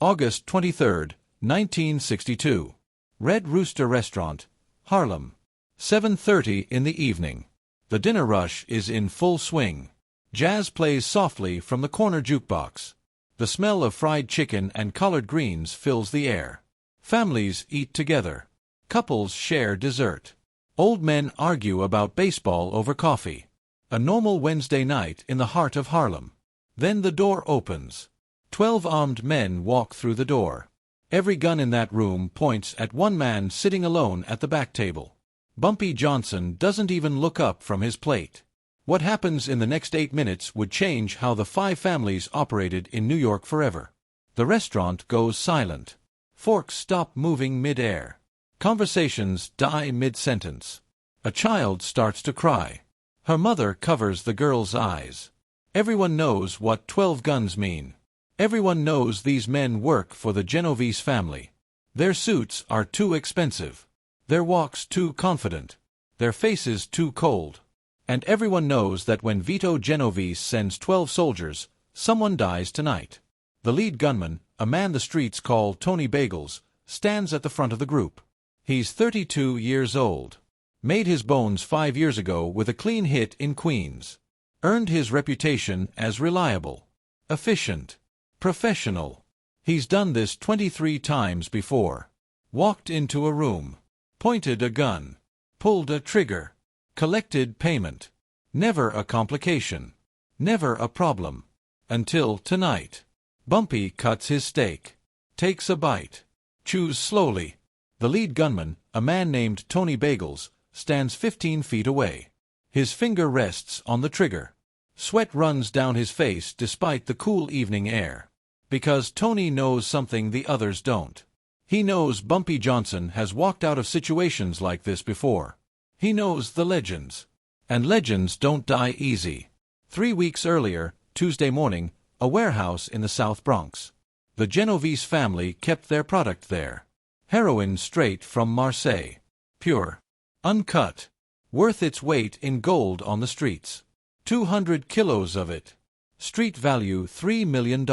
August 23, 1962. Red Rooster Restaurant, Harlem. 7:30 in the evening. The dinner rush is in full swing. Jazz plays softly from the corner jukebox. The smell of fried chicken and collard greens fills the air. Families eat together. Couples share dessert. Old men argue about baseball over coffee. A normal Wednesday night in the heart of Harlem. Then the door opens. 12 armed men walk through the door. Every gun in that room points at one man sitting alone at the back table. Bumpy Johnson doesn't even look up from his plate. What happens in the next 8 minutes would change how the 5 families operated in New York forever. The restaurant goes silent. Forks stop moving mid-air. Conversations die mid-sentence. A child starts to cry. Her mother covers the girl's eyes. Everyone knows what 12 guns mean. Everyone knows these men work for the Genovese family. Their suits are too expensive. Their walks too confident. Their faces too cold. And everyone knows that when Vito Genovese sends 12 soldiers, someone dies tonight. The lead gunman, a man the streets call Tony Bagels, stands at the front of the group. He's 32 years old. Made his bones 5 years ago with a clean hit in Queens. Earned his reputation as reliable, efficient, professional. He's done this 23 times before. Walked into a room. Pointed a gun. Pulled a trigger. Collected payment. Never a complication. Never a problem. Until tonight. Bumpy cuts his steak. Takes a bite. Chews slowly. The lead gunman, a man named Tony Bagels, stands 15 feet away. His finger rests on the trigger. Sweat runs down his face despite the cool evening air. Because Tony knows something the others don't. He knows Bumpy Johnson has walked out of situations like this before. He knows the legends. And legends don't die easy. 3 weeks earlier, Tuesday morning, a warehouse in the South Bronx. The Genovese family kept their product there. Heroin straight from Marseille. Pure. Uncut. Worth its weight in gold on the streets. 200 kilos of it. Street value $3 million.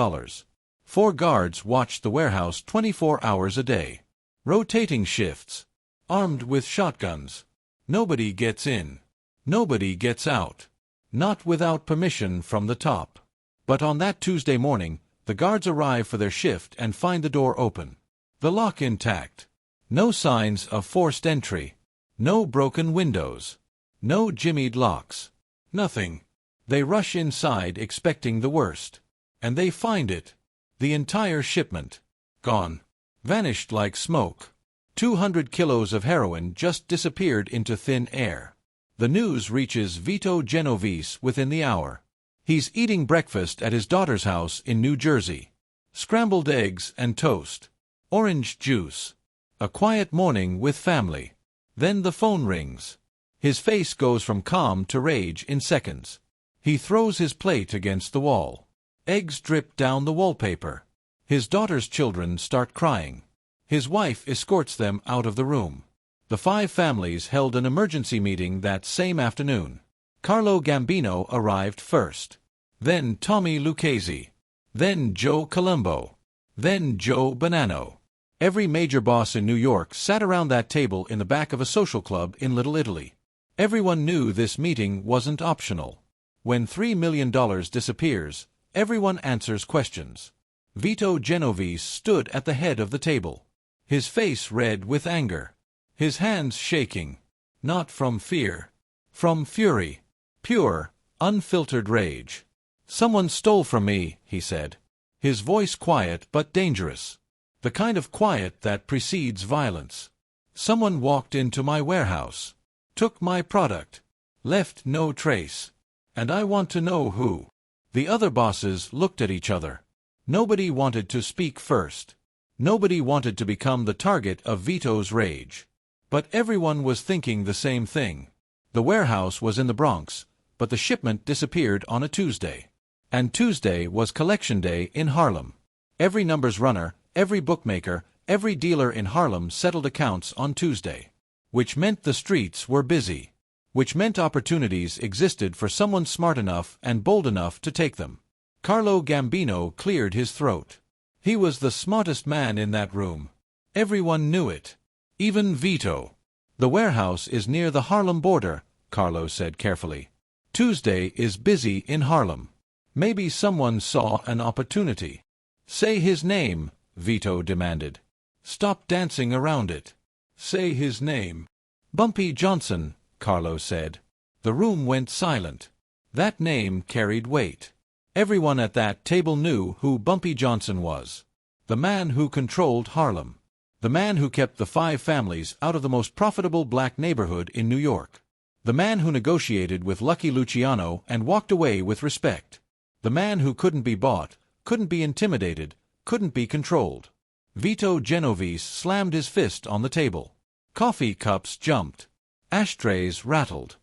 4 guards watched the warehouse 24 hours a day. Rotating shifts. Armed with shotguns. Nobody gets in. Nobody gets out. Not without permission from the top. But on that Tuesday morning, the guards arrive for their shift and find the door open. The lock intact. No signs of forced entry. No broken windows. No jimmied locks. Nothing. They rush inside expecting the worst. And they find it. The entire shipment. Gone. Vanished like smoke. 200 kilos of heroin just disappeared into thin air. The news reaches Vito Genovese within the hour. He's eating breakfast at his daughter's house in New Jersey. Scrambled eggs and toast. Orange juice. A quiet morning with family. Then the phone rings. His face goes from calm to rage in seconds. He throws his plate against the wall. Eggs drip down the wallpaper. His daughter's children start crying. His wife escorts them out of the room. The 5 families held an emergency meeting that same afternoon. Carlo Gambino arrived first. Then Tommy Lucchese. Then Joe Colombo. Then Joe Bonanno. Every major boss in New York sat around that table in the back of a social club in Little Italy. Everyone knew this meeting wasn't optional. When $3 million disappears, everyone answers questions. Vito Genovese stood at the head of the table. His face red with anger. His hands shaking. Not from fear. From fury. Pure, unfiltered rage. "Someone stole from me," he said. His voice quiet but dangerous. The kind of quiet that precedes violence. "Someone walked into my warehouse. Took my product. Left no trace. And I want to know who." The other bosses looked at each other. Nobody wanted to speak first. Nobody wanted to become the target of Vito's rage. But everyone was thinking the same thing. The warehouse was in the Bronx, but the shipment disappeared on a Tuesday. And Tuesday was collection day in Harlem. Every numbers runner, every bookmaker, every dealer in Harlem settled accounts on Tuesday. Which meant the streets were busy. Which meant opportunities existed for someone smart enough and bold enough to take them. Carlo Gambino cleared his throat. He was the smartest man in that room. Everyone knew it. Even Vito. The warehouse is near the Harlem border, Carlos said carefully. Tuesday is busy in Harlem. Maybe someone saw an opportunity. Say his name, Vito demanded. Stop dancing around it. Say his name. Bumpy Johnson, Carlos said. The room went silent. That name carried weight. Everyone at that table knew who Bumpy Johnson was. The man who controlled Harlem. The man who kept the 5 families out of the most profitable black neighborhood in New York. The man who negotiated with Lucky Luciano and walked away with respect. The man who couldn't be bought, couldn't be intimidated, couldn't be controlled. Vito Genovese slammed his fist on the table. Coffee cups jumped. Ashtrays rattled.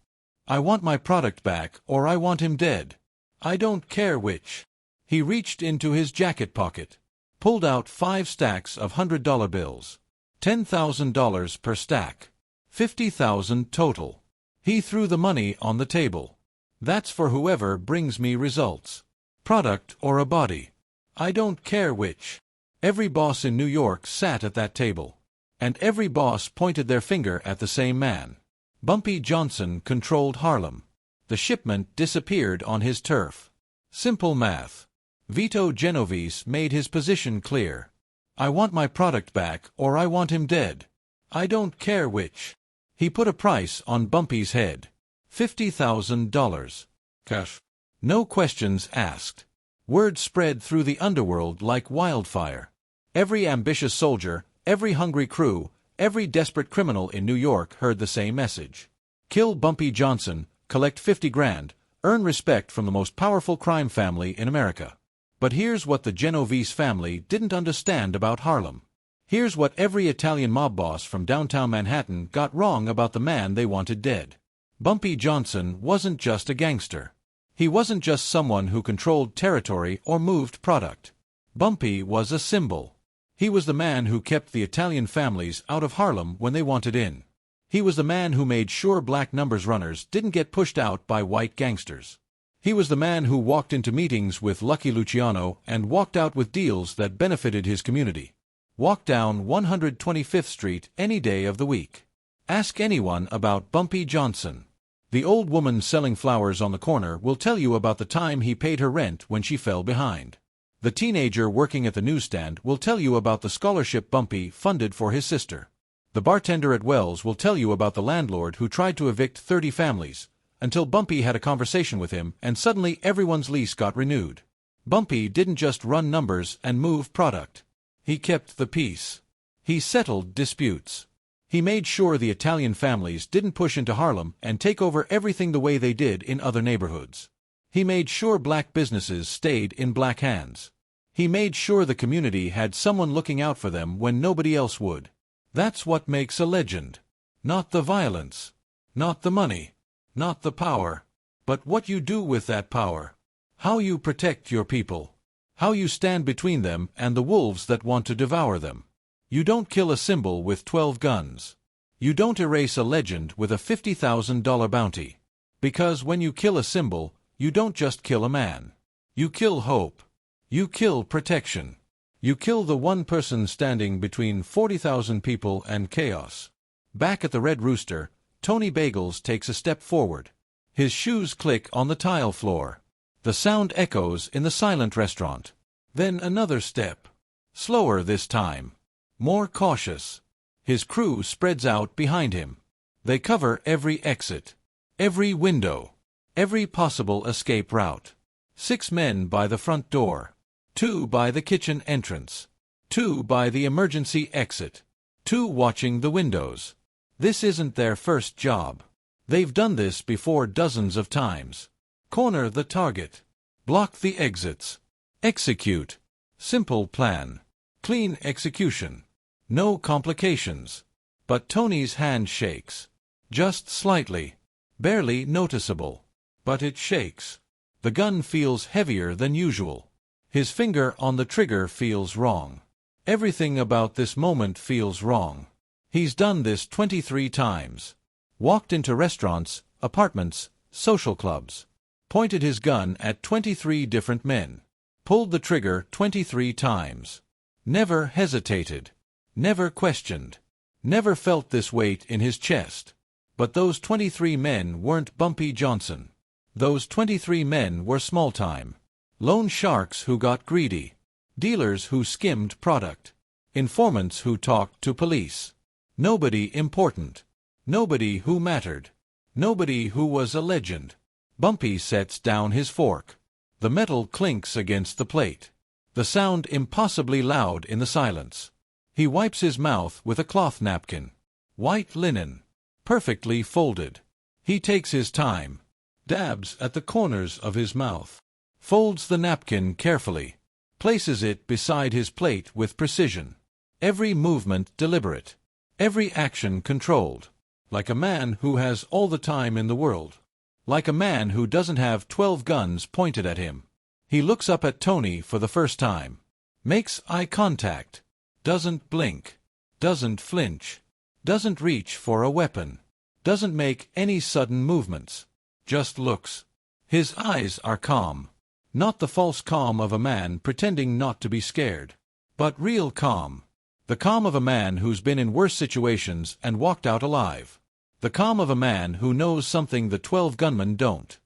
I want my product back, or I want him dead. I don't care which. He reached into his jacket pocket, pulled out 5 stacks of $100 bills. $10,000 per stack. $50,000 total. He threw the money on the table. That's for whoever brings me results. Product or a body. I don't care which. Every boss in New York sat at that table. And every boss pointed their finger at the same man. Bumpy Johnson controlled Harlem. The shipment disappeared on his turf. Simple math. Vito Genovese made his position clear. I want my product back, or I want him dead. I don't care which. He put a price on Bumpy's head. $50,000. Cash. No questions asked. Word spread through the underworld like wildfire. Every ambitious soldier, every hungry crew, every desperate criminal in New York heard the same message. Kill Bumpy Johnson, collect 50 grand, earn respect from the most powerful crime family in America. But here's what the Genovese family didn't understand about Harlem. Here's what every Italian mob boss from downtown Manhattan got wrong about the man they wanted dead. Bumpy Johnson wasn't just a gangster. He wasn't just someone who controlled territory or moved product. Bumpy was a symbol. He was the man who kept the Italian families out of Harlem when they wanted in. He was the man who made sure black numbers runners didn't get pushed out by white gangsters. He was the man who walked into meetings with Lucky Luciano and walked out with deals that benefited his community. Walk down 125th Street any day of the week. Ask anyone about Bumpy Johnson. The old woman selling flowers on the corner will tell you about the time he paid her rent when she fell behind. The teenager working at the newsstand will tell you about the scholarship Bumpy funded for his sister. The bartender at Wells will tell you about the landlord who tried to evict 30 families, until Bumpy had a conversation with him and suddenly everyone's lease got renewed. Bumpy didn't just run numbers and move product. He kept the peace. He settled disputes. He made sure the Italian families didn't push into Harlem and take over everything the way they did in other neighborhoods. He made sure black businesses stayed in black hands. He made sure the community had someone looking out for them when nobody else would. That's what makes a legend. Not the violence. Not the money. Not the power. But what you do with that power. How you protect your people. How you stand between them and the wolves that want to devour them. You don't kill a symbol with 12 guns. You don't erase a legend with a $50,000 bounty. Because when you kill a symbol, you don't just kill a man. You kill hope. You kill protection. You kill the one person standing between 40,000 people and chaos. Back at the Red Rooster, Tony Bagels takes a step forward. His shoes click on the tile floor. The sound echoes in the silent restaurant. Then another step. Slower this time. More cautious. His crew spreads out behind him. They cover every exit. Every window. Every possible escape route. 6 men by the front door. 2 by the kitchen entrance. 2 by the emergency exit. 2 watching the windows. This isn't their first job. They've done this before dozens of times. Corner the target. Block the exits. Execute. Simple plan. Clean execution. No complications. But Tony's hand shakes. Just slightly. Barely noticeable. But it shakes. The gun feels heavier than usual. His finger on the trigger feels wrong. Everything about this moment feels wrong. He's done this 23 times. Walked into restaurants, apartments, social clubs. Pointed his gun at 23 different men. Pulled the trigger 23 times. Never hesitated. Never questioned. Never felt this weight in his chest. But those 23 men weren't Bumpy Johnson. Those 23 men were small-time. Loan sharks who got greedy. Dealers who skimmed product. Informants who talked to police. Nobody important. Nobody who mattered. Nobody who was a legend. Bumpy sets down his fork. The metal clinks against the plate. The sound impossibly loud in the silence. He wipes his mouth with a cloth napkin. White linen. Perfectly folded. He takes his time. Dabs at the corners of his mouth. Folds the napkin carefully. Places it beside his plate with precision. Every movement deliberate. Every action controlled. Like a man who has all the time in the world. Like a man who doesn't have 12 guns pointed at him. He looks up at Tony for the first time. Makes eye contact. Doesn't blink. Doesn't flinch. Doesn't reach for a weapon. Doesn't make any sudden movements. Just looks. His eyes are calm. Not the false calm of a man pretending not to be scared. But real calm. The calm of a man who's been in worse situations and walked out alive. The calm of a man who knows something the 12 gunmen don't.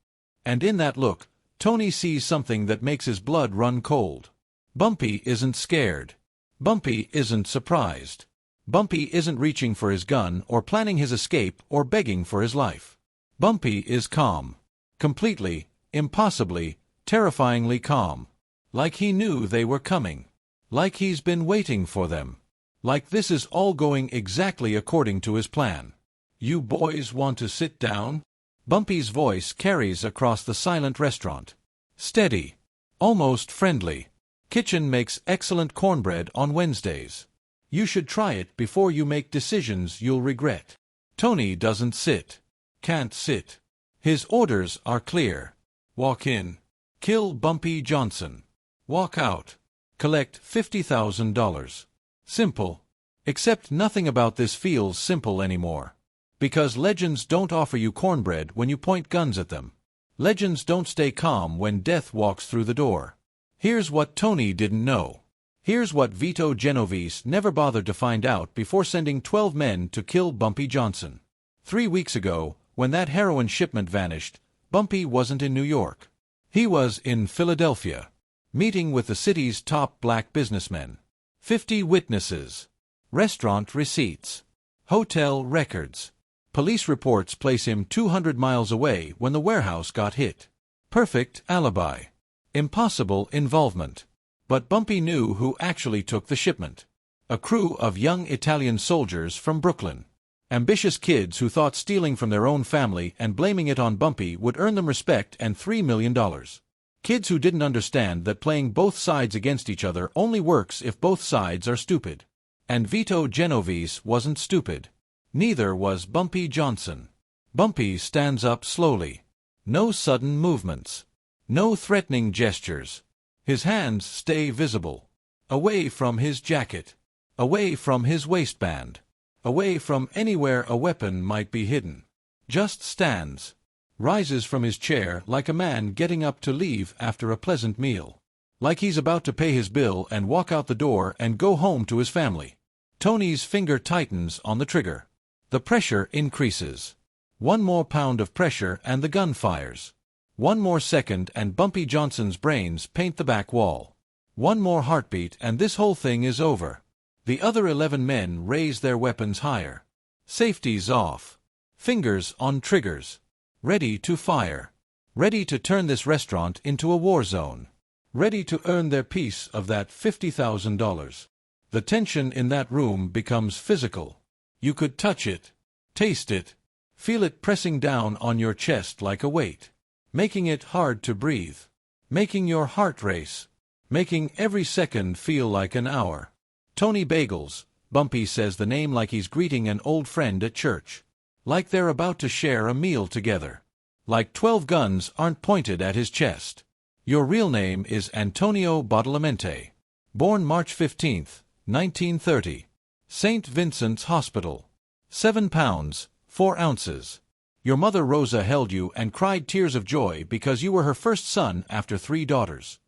And in that look, Tony sees something that makes his blood run cold. Bumpy isn't scared. Bumpy isn't surprised. Bumpy isn't reaching for his gun or planning his escape or begging for his life. Bumpy is calm. Completely, impossibly, terrifyingly calm. Like he knew they were coming. Like he's been waiting for them. Like this is all going exactly according to his plan. "You boys want to sit down?" Bumpy's voice carries across the silent restaurant. Steady. Almost friendly. "Kitchen makes excellent cornbread on Wednesdays. You should try it before you make decisions you'll regret." Tony doesn't sit. Can't sit. His orders are clear. Walk in. Kill Bumpy Johnson. Walk out. Collect $50,000. Simple. Except nothing about this feels simple anymore. Because legends don't offer you cornbread when you point guns at them. Legends don't stay calm when death walks through the door. Here's what Tony didn't know. Here's what Vito Genovese never bothered to find out before sending 12 men to kill Bumpy Johnson. 3 weeks ago, when that heroin shipment vanished, Bumpy wasn't in New York. He was in Philadelphia, meeting with the city's top black businessmen. 50 witnesses. Restaurant receipts. Hotel records. Police reports place him 200 miles away when the warehouse got hit. Perfect alibi. Impossible involvement. But Bumpy knew who actually took the shipment. A crew of young Italian soldiers from Brooklyn. Ambitious kids who thought stealing from their own family and blaming it on Bumpy would earn them respect and $3 million. Kids who didn't understand that playing both sides against each other only works if both sides are stupid. And Vito Genovese wasn't stupid. Neither was Bumpy Johnson. Bumpy stands up slowly. No sudden movements. No threatening gestures. His hands stay visible. Away from his jacket. Away from his waistband. Away from anywhere a weapon might be hidden. Just stands. Rises from his chair like a man getting up to leave after a pleasant meal. Like he's about to pay his bill and walk out the door and go home to his family. Tony's finger tightens on the trigger. The pressure increases. 1 more pound of pressure and the gun fires. 1 more second and Bumpy Johnson's brains paint the back wall. 1 more heartbeat and this whole thing is over. The other 11 men raise their weapons higher. Safety's off. Fingers on triggers. Ready to fire. Ready to turn this restaurant into a war zone. Ready to earn their piece of that $50,000. The tension in that room becomes physical. You could touch it, taste it, feel it pressing down on your chest like a weight, making it hard to breathe, making your heart race, making every second feel like an hour. Tony Bagels, Bumpy says the name like he's greeting an old friend at church. Like they're about to share a meal together. Like 12 guns aren't pointed at his chest. Your real name is Antonio Badalamenti. Born March 15, 1930. St. Vincent's Hospital. 7 pounds, 4 ounces. Your mother Rosa held you and cried tears of joy because you were her first son after 3 daughters.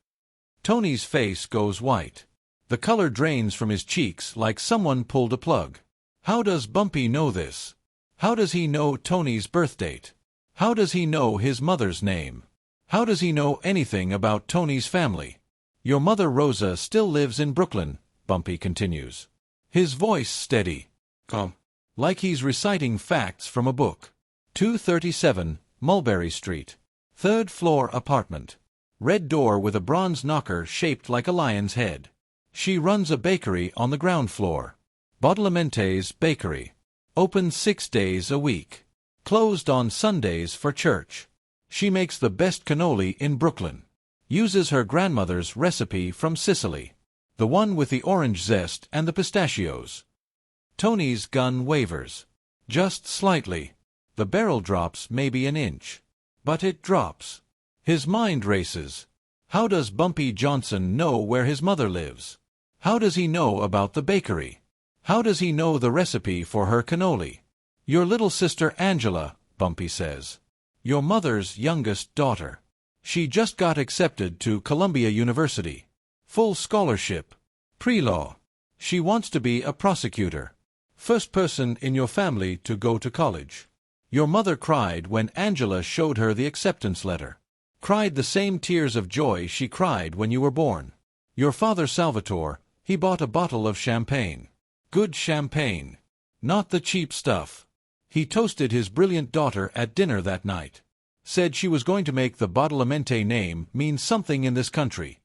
Tony's face goes white. The color drains from his cheeks like someone pulled a plug. How does Bumpy know this? How does he know Tony's birthdate? How does he know his mother's name? How does he know anything about Tony's family? Your mother Rosa still lives in Brooklyn, Bumpy continues. His voice steady. Calm. Like he's reciting facts from a book. 237, Mulberry Street. 3rd floor apartment. Red door with a bronze knocker shaped like a lion's head. She runs a bakery on the ground floor. Badalamente's Bakery. Open 6 days a week. Closed on Sundays for church. She makes the best cannoli in Brooklyn. Uses her grandmother's recipe from Sicily. The one with the orange zest and the pistachios. Tony's gun wavers. Just slightly. The barrel drops maybe an inch. But it drops. His mind races. How does Bumpy Johnson know where his mother lives? How does he know about the bakery? How does he know the recipe for her cannoli? Your little sister Angela, Bumpy says. Your mother's youngest daughter. She just got accepted to Columbia University. Full scholarship. Pre-law. She wants to be a prosecutor. First person in your family to go to college. Your mother cried when Angela showed her the acceptance letter. Cried the same tears of joy she cried when you were born. Your father Salvatore, he bought a bottle of champagne. Good champagne. Not the cheap stuff. He toasted his brilliant daughter at dinner that night. Said she was going to make the Badalamente name mean something in this country.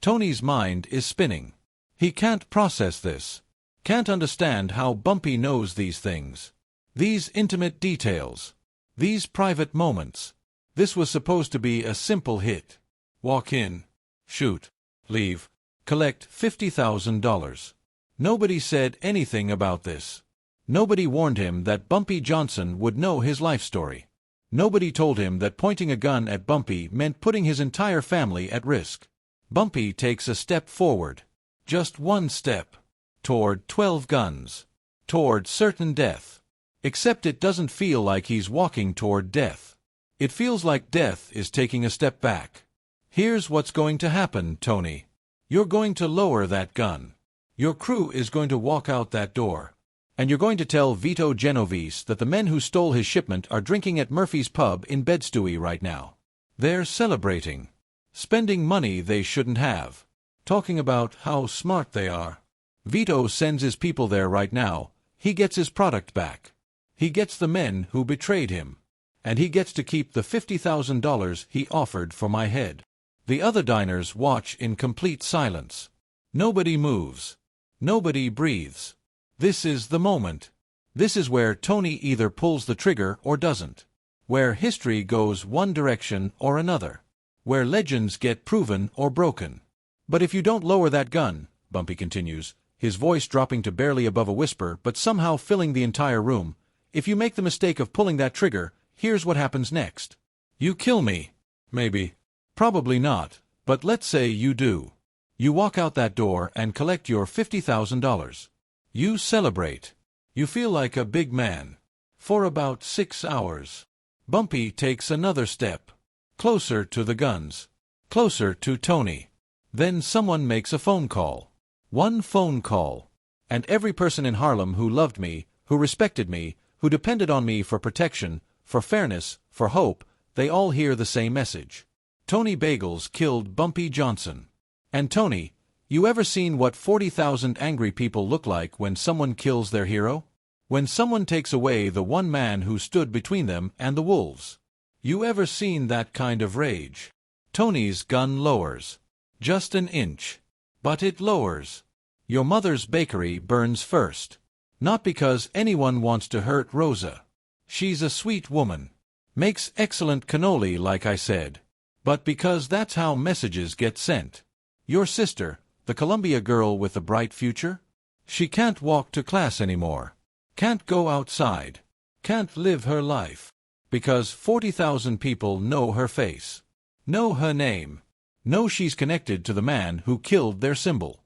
Tony's mind is spinning. He can't process this. Can't understand how Bumpy knows these things. These intimate details. These private moments. This was supposed to be a simple hit. Walk in. Shoot. Leave. Collect $50,000. Nobody said anything about this. Nobody warned him that Bumpy Johnson would know his life story. Nobody told him that pointing a gun at Bumpy meant putting his entire family at risk. Bumpy takes a step forward. Just one step. Toward 12 guns. Toward certain death. Except it doesn't feel like he's walking toward death. It feels like death is taking a step back. Here's what's going to happen, Tony. You're going to lower that gun. Your crew is going to walk out that door. And you're going to tell Vito Genovese that the men who stole his shipment are drinking at Murphy's Pub in Bed-Stuy right now. They're celebrating. Spending money they shouldn't have. Talking about how smart they are. Vito sends his people there right now. He gets his product back. He gets the men who betrayed him. And he gets to keep the $50,000 he offered for my head. The other diners watch in complete silence. Nobody moves. Nobody breathes. This is the moment. This is where Tony either pulls the trigger or doesn't. Where history goes one direction or another. Where legends get proven or broken. But if you don't lower that gun, Bumpy continues, his voice dropping to barely above a whisper but somehow filling the entire room, if you make the mistake of pulling that trigger, here's what happens next. You kill me. Maybe. Probably not, but let's say you do. You walk out that door and collect your $50,000. You celebrate. You feel like a big man. For about 6 hours. Bumpy takes another step. Closer to the guns. Closer to Tony. Then someone makes a phone call. One phone call. And every person in Harlem who loved me, who respected me, who depended on me for protection, for fairness, for hope, they all hear the same message. Tony Bagels killed Bumpy Johnson. And Tony, you ever seen what 40,000 angry people look like when someone kills their hero? When someone takes away the one man who stood between them and the wolves? You ever seen that kind of rage? Tony's gun lowers. Just an inch. But it lowers. Your mother's bakery burns first. Not because anyone wants to hurt Rosa. She's a sweet woman. Makes excellent cannoli, like I said. But because that's how messages get sent. Your sister, the Columbia girl with the bright future? She can't walk to class anymore. Can't go outside. Can't live her life. Because 40,000 people know her face. Know her name. Know she's connected to the man who killed their symbol.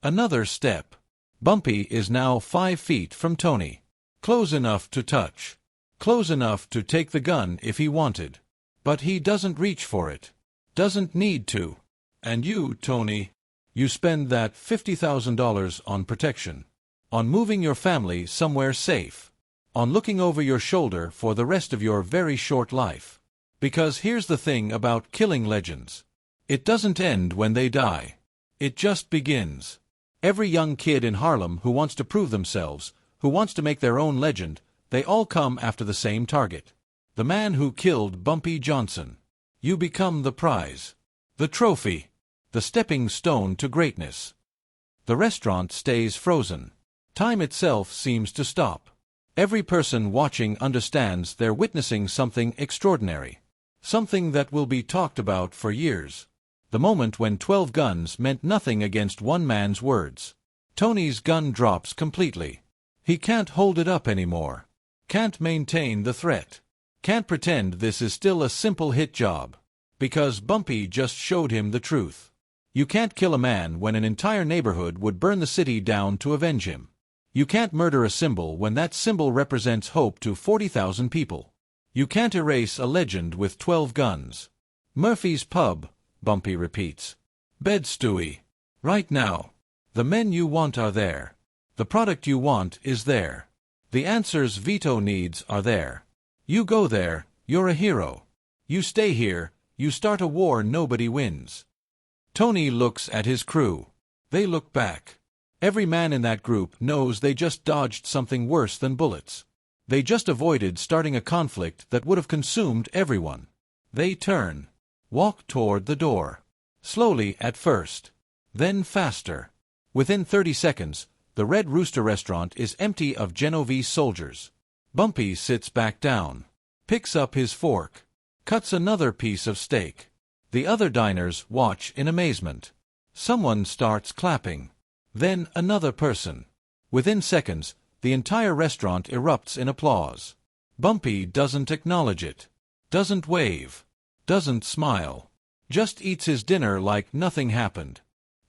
Another step. Bumpy is now 5 feet from Tony. Close enough to touch. Close enough to take the gun if he wanted. But he doesn't reach for it. Doesn't need to. And you, Tony, You spend that $50,000 on protection, on moving your family somewhere safe, on looking over your shoulder for the rest of your very short life. Because here's the thing about killing legends. It doesn't end when they die. It just begins. Every young kid in Harlem who wants to prove themselves, who wants to make their own legend, they all come after the same target. The man who killed Bumpy Johnson. You become the prize, the trophy, the stepping stone to greatness. The restaurant stays frozen. Time itself seems to stop. Every person watching understands they're witnessing something extraordinary. Something that will be talked about for years. The moment when 12 guns meant nothing against one man's words. Tony's gun drops completely. He can't hold it up anymore. Can't maintain the threat. Can't pretend this is still a simple hit job. Because Bumpy just showed him the truth. You can't kill a man when an entire neighborhood would burn the city down to avenge him. You can't murder a symbol when that symbol represents hope to 40,000 people. You can't erase a legend with 12 guns. Murphy's Pub, Bumpy repeats. Bed Stewie. Right now. The men you want are there. The product you want is there. The answers Vito needs are there. You go there, you're a hero. You stay here, you start a war nobody wins. Tony looks at his crew. They look back. Every man in that group knows they just dodged something worse than bullets. They just avoided starting a conflict that would have consumed everyone. They turn. Walk toward the door. Slowly at first. Then faster. Within 30 seconds, the Red Rooster Restaurant is empty of Genovese soldiers. Bumpy sits back down. Picks up his fork. Cuts another piece of steak. The other diners watch in amazement. Someone starts clapping. Then another person. Within seconds, the entire restaurant erupts in applause. Bumpy doesn't acknowledge it. Doesn't wave. Doesn't smile. Just eats his dinner like nothing happened.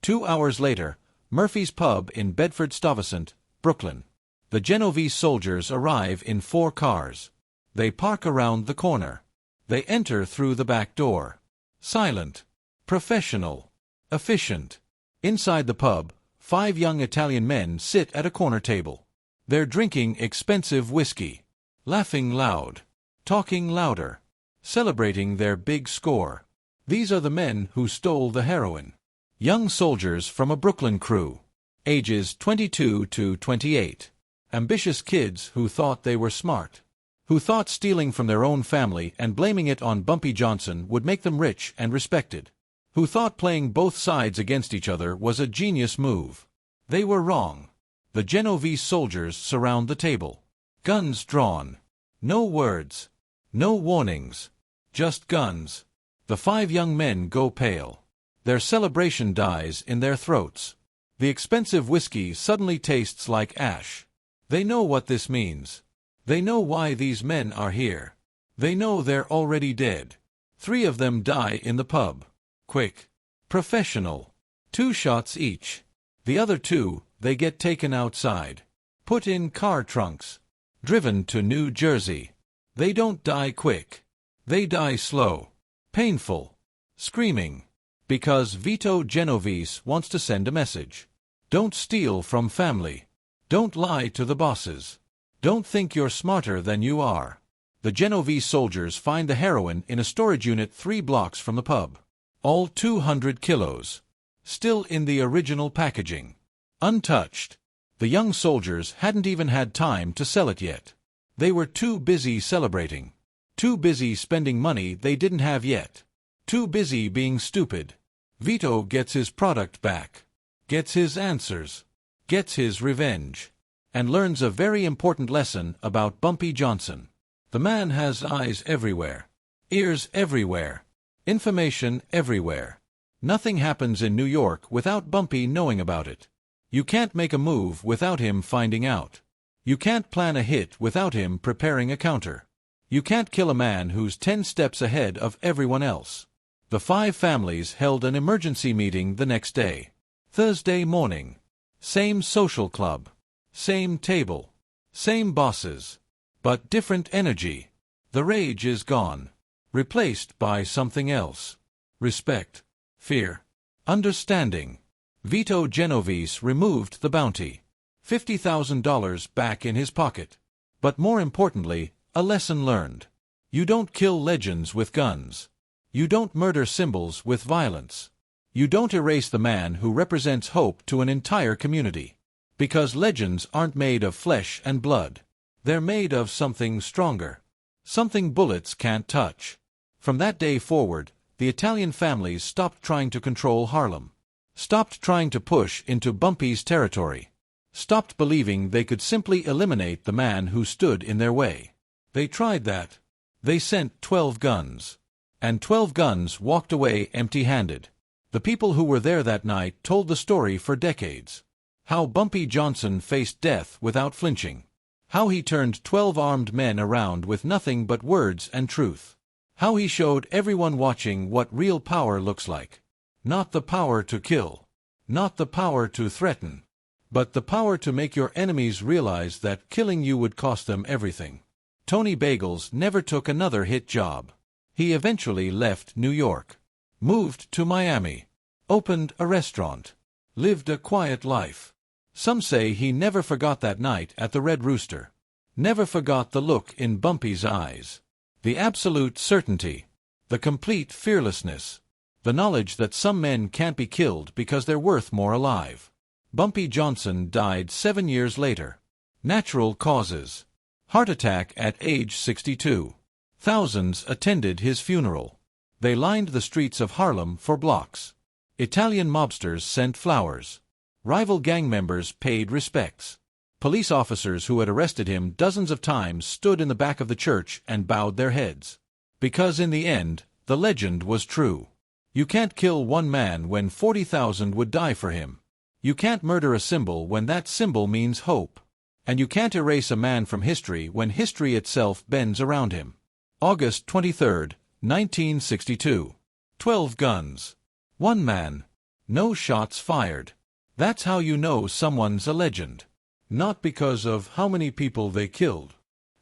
2 hours later, Murphy's Pub in Bedford-Stuyvesant, Brooklyn. The Genovese soldiers arrive in 4 cars. They park around the corner. They enter through the back door. Silent. Professional. Efficient. Inside the pub, 5 young Italian men sit at a corner table. They're drinking expensive whiskey. Laughing loud. Talking louder. Celebrating their big score. These are the men who stole the heroin. Young soldiers from a Brooklyn crew. Ages 22 to 28. Ambitious kids who thought they were smart. Who thought stealing from their own family and blaming it on Bumpy Johnson would make them rich and respected. Who thought playing both sides against each other was a genius move. They were wrong. The Genovese soldiers surround the table. Guns drawn. No words. No warnings. Just guns. The 5 young men go pale. Their celebration dies in their throats. The expensive whiskey suddenly tastes like ash. They know what this means. They know why these men are here. They know they're already dead. 3 of them die in the pub. Quick. Professional. 2 shots each. The other 2, they get taken outside. Put in car trunks. Driven to New Jersey. They don't die quick. They die slow. Painful. Screaming. Because Vito Genovese wants to send a message. Don't steal from family. Don't lie to the bosses. Don't think you're smarter than you are. The Genovese soldiers find the heroin in a storage unit 3 blocks from the pub. All 200 kilos. Still in the original packaging. Untouched. The young soldiers hadn't even had time to sell it yet. They were too busy celebrating. Too busy spending money they didn't have yet. Too busy being stupid. Vito gets his product back. Gets his answers. Gets his revenge. And learns a very important lesson about Bumpy Johnson. The man has eyes everywhere. Ears everywhere. Information everywhere. Nothing happens in New York without Bumpy knowing about it. You can't make a move without him finding out. You can't plan a hit without him preparing a counter. You can't kill a man who's 10 steps ahead of everyone else. The 5 families held an emergency meeting the next day. Thursday morning. Same social club. Same table. Same bosses. But different energy. The rage is gone. Replaced by something else. Respect. Fear. Understanding. Vito Genovese removed the bounty. $50,000 back in his pocket. But more importantly, a lesson learned. You don't kill legends with guns. You don't murder symbols with violence. You don't erase the man who represents hope to an entire community. Because legends aren't made of flesh and blood. They're made of something stronger. Something bullets can't touch. From that day forward, the Italian families stopped trying to control Harlem. Stopped trying to push into Bumpy's territory. Stopped believing they could simply eliminate the man who stood in their way. They tried that. They sent 12 guns. And 12 guns walked away empty-handed. The people who were there that night told the story for decades. How Bumpy Johnson faced death without flinching. How he turned 12 armed men around with nothing but words and truth. How he showed everyone watching what real power looks like. Not the power to kill. Not the power to threaten. But the power to make your enemies realize that killing you would cost them everything. Tony Bagels never took another hit job. He eventually left New York. Moved to Miami. Opened a restaurant. Lived a quiet life. Some say he never forgot that night at the Red Rooster. Never forgot the look in Bumpy's eyes. The absolute certainty. The complete fearlessness. The knowledge that some men can't be killed because they're worth more alive. Bumpy Johnson died 7 years later. Natural causes. Heart attack at age 62. Thousands attended his funeral. They lined the streets of Harlem for blocks. Italian mobsters sent flowers. Rival gang members paid respects. Police officers who had arrested him dozens of times stood in the back of the church and bowed their heads. Because in the end, the legend was true. You can't kill one man when 40,000 would die for him. You can't murder a symbol when that symbol means hope. And you can't erase a man from history when history itself bends around him. August 23, 1962. 12 guns. 1 man. No shots fired. That's how you know someone's a legend. Not because of how many people they killed,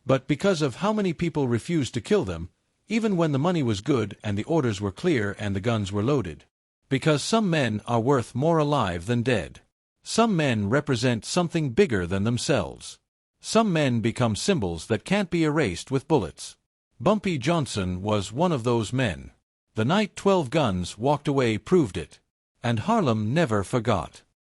but because of how many people refused to kill them, even when the money was good and the orders were clear and the guns were loaded. Because some men are worth more alive than dead. Some men represent something bigger than themselves. Some men become symbols that can't be erased with bullets. Bumpy Johnson was one of those men. The night 12 guns walked away proved it. And Harlem never forgot.